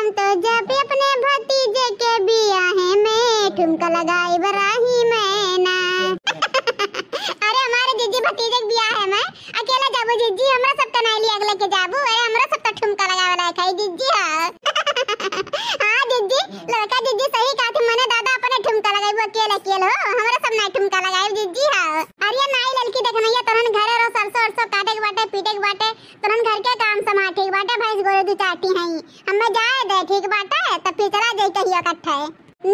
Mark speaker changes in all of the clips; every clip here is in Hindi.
Speaker 1: हम तो जब अपने भतीजे के बियाहे में ठुमका लगाई बराही में ना। अरे हमारे जीजी भतीजे के बियाह है, मैं अकेला जाबू जीजी, हमरा सबका नहीं लिया अगले के जाबू। अरे हमरा सबका ठुमका लगावे लायक है जीजी। हां जीजी, लड़का जीजी सही कहा थी, मने दादा अपने ठुमका लगाई अकेले अकेले हो, हमरा सब नहीं ठुमका लगाई जीजी। हां अरे नहीं लड़की देखनैया तोरन घरे रो सरसों सरसों काटे के बाटे पीटे के बाटे, तोरन घर के काम समा ठीक बाटे, भैंस गोरे दू चाटी हैं हमें जाए दे ठीक बाटे, तब फिर चला जाई कहियो इकट्ठे।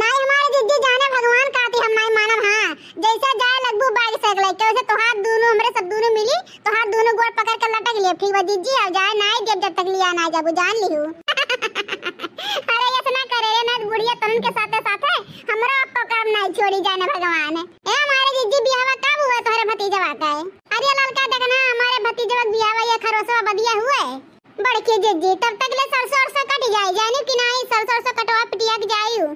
Speaker 1: नहीं हमारे जीजी जाने भगवान कहती हम नहीं मानब। हां जैसे जाए लगबू बाइक से लेके वैसे तोहार दोनों हमरे सब दोनों मिली तोहार दोनों गोड़ पकड़ के लटक लिए ठीक बा जीजी। और जाए नहीं जब तक लिया ना जाबू जान लिहू। अरे ऐसा ना करे रे ना बुढ़िया तरुण के साथे साथे हमरा पकड़ नहीं छोड़ी जाने भगवान। ए हमारे जीजी बियाह कब हुआ तोहरे भतीजवा का? अरे लड़का देखना हमारे भतीजवा बियाह ये खरोसवा बदिया हुए बड़के जीजी, तब तक ले सरसों सरसों कट जाए जानी कि नहीं सरसों सरसों कटवा पिटिया के जायू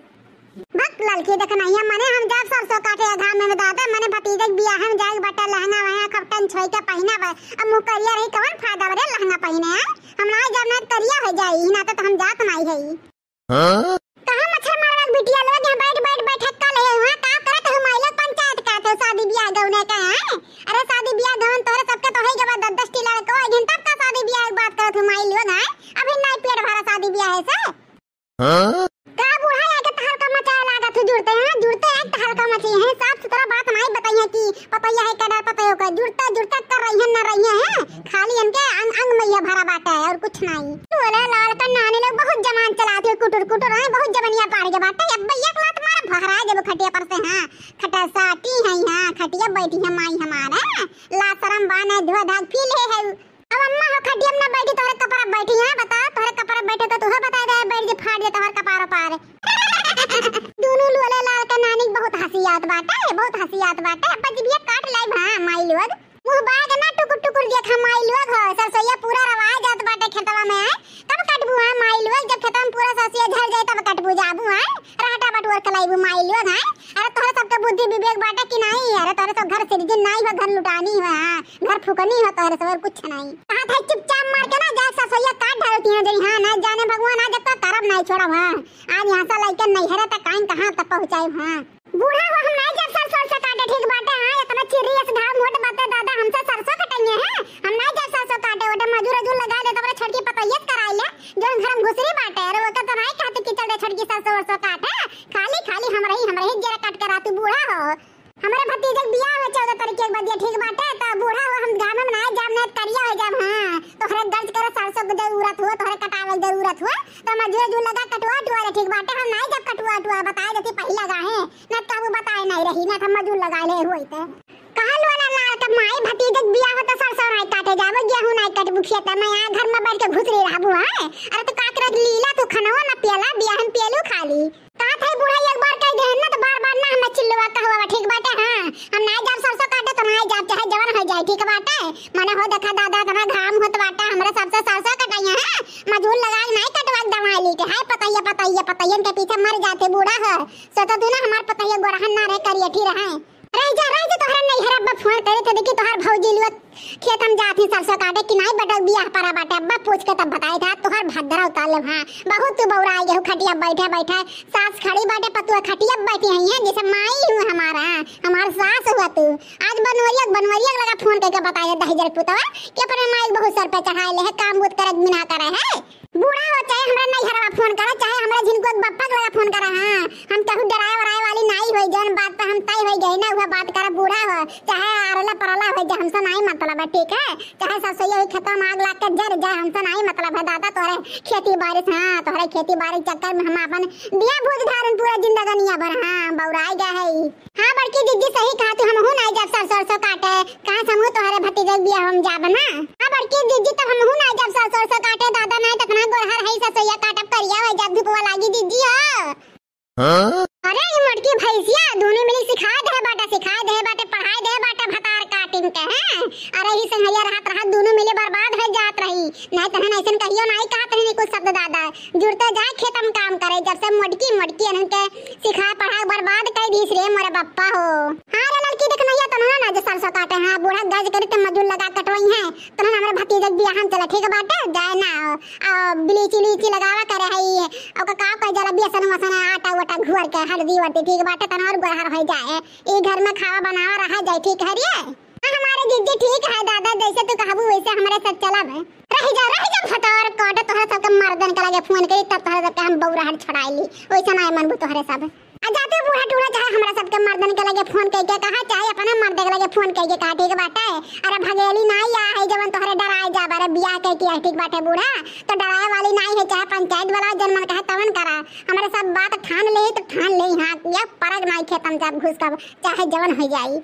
Speaker 1: भक्त लड़की देखना ये मने हम जब सरसों काटे घाम में दादा मने भतीजे बियाह में जाए बटा लहंगा वहां कपटन छोई के पहिना बा। अब मुंह करिया रही कौन फायदा बरे लहंगा पहिने हम ना जब ना करिया हो जाई ना तो हम जात नहीं है। हां कहां मच्छर मारवा बिटिया लोग यहां बैठ बैठ बैठ कल है वहां का करत हम आई लोग पंचायत का तो शादी बियाह गौने का है। अरे शादी बियाह गौन तोरे सबके तो है के बाद 10 टी लड़का हो दिन तक का शादी बियाह की बात करत हम आई लोग है अभी नहीं पेट भरा शादी बियाह है से। हां का बूढ़ा आके तहर का मचा लागा तू जुड़ते हैं जुड़ते एक तहर का मची है साफ सुथरा बात नहीं बताई है कि पतैया है कदा पतैया का जुड़ता जुड़ता कर रही है ना रही है खाली इनके अंग मैया भरा बाटा है और कुछ नहीं। बोले लाल का नानी लोग बहुत जमान चलाते कुटुर कुटुर है बहुत जवनिया पाड़ के बाटा अब भैया के लात मार भरा जब खटिया पर से। हां खटा साटी है यहां खटिया बैठी है माई हमारा ला शरम बाने धो धाग फील है। अब अम्मा हो खटिया में बैठी तोरे कपड़ा बैठी है बता तोरे कपड़ा बैठे तो तू बता दे बैठ जे फाड़ दे तोहर कपार पार। दोनों लोले लाल का नानी बहुत हंसियात बाटा है बहुत हंसियात बाटा अब बिया काट लाई भा माई लोग मुंह बाग ना टुकुर टुकुर देखा माई लोग हो सरसैया पूरा रवाज जात बाटे खेतवा में है तब कटबू है माई लोग जब खेतवा में पूरा सरसैया झड़ जाए तब कटबू जाबू है राटा बटुर कलाईबू माई लोग है। अरे तोरे सबके बुद्धि विवेक बाटा कि नहीं? अरे तोरे सब घर से दिन नहीं हो घर लुटानी हो घर फुकनी हो तोरे सब कुछ नहीं कहा था चुपचाप मार के ना जा सरसैया काट डालती है जरी। हां ना जाने भगवान आज तक तरफ नहीं छोड़ा। हां आज यहां से लेके नहीं हरे तक कहां तक पहुंचाई। हां बूढ़ा हो हम नहीं जब सरसों से काटे ठीक बाटे। हां इतना चिरियस घाव मोट बाटे दादा हमसे सरसों कटेंगे हैं हम नहीं जब सरसों काटे ओटे मजूर अजूर लगा दे तबरे छड़की पतैयत कराई ले जो घर में घुसरी बाटे। अरे वो तो नहीं कहते कि चल दे छड़की सरसों सरसों काटे खाली खाली हम रही जरा काट कर आती बूढ़ा हो हमारे भतीजे के बियाह हो 14 तारीख के बाद ठीक बाटे तो बूढ़ा हो हम गांव में नहीं जाम नहीं करिया हो जाम। हां तो हर दर्ज करे सरसों की जरूरत हो तो हर कटावे जरूरत हो तो मजूर जो लगा कटवा टुआ ठीक बाटे हम नहीं जब कटवा टुआ बताए देती पहला गाहे न तो वो बताए नहीं रही ना हम मजूर लगा ले होई तो कहल वाला ला तब माई भतीजे के बियाह हो तो सरसों नहीं काटे जावे गेहूं नहीं कटबू खेत में यहां घर में बैठ के घुसरी रहबू है। अरे तो काकरा लीला तू खनवा ना पियला बियाह में पियलू खाली का थे बूढ़ा एक बार कह दे ना तो बार-बार ना हम चिल्लवा कहवा ठीक बाटे। हां हम नहीं जाब सरसों काटे तो नहीं जाब चाहे जवान हो जाए ठीक बाटे माने हो देखा दादा तना घाम होत बाटे हमरा सबसे सरसों कटाइया है मजूर लगा नहीं कटवा दवा ली के है पतैया के पीछे मर जाते बूढ़ा है सोता तू ना हमार पतैया गोरहन ना रे करिए ठीक रहे रह जा तोहरा नहीं हर अब्बा फोन करे थे देखी तोहर भौजी लुआ खेत हम जाती सरसों काटे कि नहीं बटक बियाह परा बाटे अब्बा पूछ के तब बताए था तोहर भद्रा उतार ले। हां बहुत तू बौरा गए खटिया बैठे बैठे सास खड़ी बाटे पतुआ खटिया बैठी है जैसे माई हूं हमार सास हुआ तू आज बनवरिया लगा फोन करके बताए दहजर पुतवा कि अपने माई बहुत सर पे चढ़ाए ले है काम बुत करत बिना करे है बूढ़ा हो चाहे हमरा नहीं हरवा फोन करे चाहे हमरा जिनको बप्पा लगा फोन करे। हां हम कहू डराए वराए वाली नहीं होई जन बात पे हम तय होई गई ना वह बात करे बूढ़ा हो चाहे आरला परला हो जे हमसे नहीं मतलब है ठीक है चाहे सरसैया ही खत्म आग लाग के जर जाए हमसे नहीं मतलब है दादा तोरे खेती बारिश। हां तोरे खेती बारिश चक्कर में हम अपन दिया भूज धारन पूरा जिंदगानिया भर। हां बौराई गए है। हां बड़की दीदी सही कहा तू हम हूं नहीं जब सरसों काटे कहां समूह तोहरे भतीजे बियाह हम जाब ना। हां बड़की दीदी तो हम हूं नहीं जब सरसों काटे दादा नहीं तखना गोरहर है सरसैया काटब करिया हो जब धूपवा लागी दीदी हो। हां अरे ये मटकी भैंसिया दोनों मिली सिखाए दे बाटे पढ़ाए दे बाटे भतार काटिंग के हैं। अरे ही संगैया रहत दोनों मिले बर्बाद हो जात रही नहीं तहन ऐसन कहियो नहीं कहत नहीं कुछ शब्द दादा जुड़ते जाए खेत में काम करे जब से मटकी अनन के सिखा पढ़ा बर्बाद कर दीस रे मोरे बप्पा हो। हां रे लड़की देखनैया तनहा ना जे सरसों काटे। हां बूढ़ा गज करी त मजूर लगा कटवई है तहन हमरे भतीजे के बियाह हम चला ठीक बाटे जाए ना बिलीची लगावा करे है बेसन वसन आटा वटा घुर के हल्दी वटी ठीक बाटे तना और गोहर हो जाए ई घर में खावा बनावा रहा जाए ठीक है रे हमारे जीजी ठीक है दादा जैसे तू कहबू वैसे हमारे साथ चलब रह जा फटार काटे तोहरा सबके मर्दन के लगे फोन करी तब तोहरा सबके हम बौराहट छड़ाईली वैसे ना मनबू तोहरे सब आ जाते बूढ़ा टूढ़ा चाहे हमरा सबके मर्दन के लगे फोन करके कहा चाहे अपना मर्द के लगे फोन करके कहा ठीक बाटे अरे भगेली नहीं आ है जवन तोहरे डराए जा बारे बियाह के किया ठीक बाटे बूढ़ा तो डराए वाली नहीं है चाहे पंचायत वाला जनमन कहे तवन करा हमारे सब बात ठान ले तो ठान ले हां या परग नहीं खेतम जब घुस का चाहे जवन हो जाई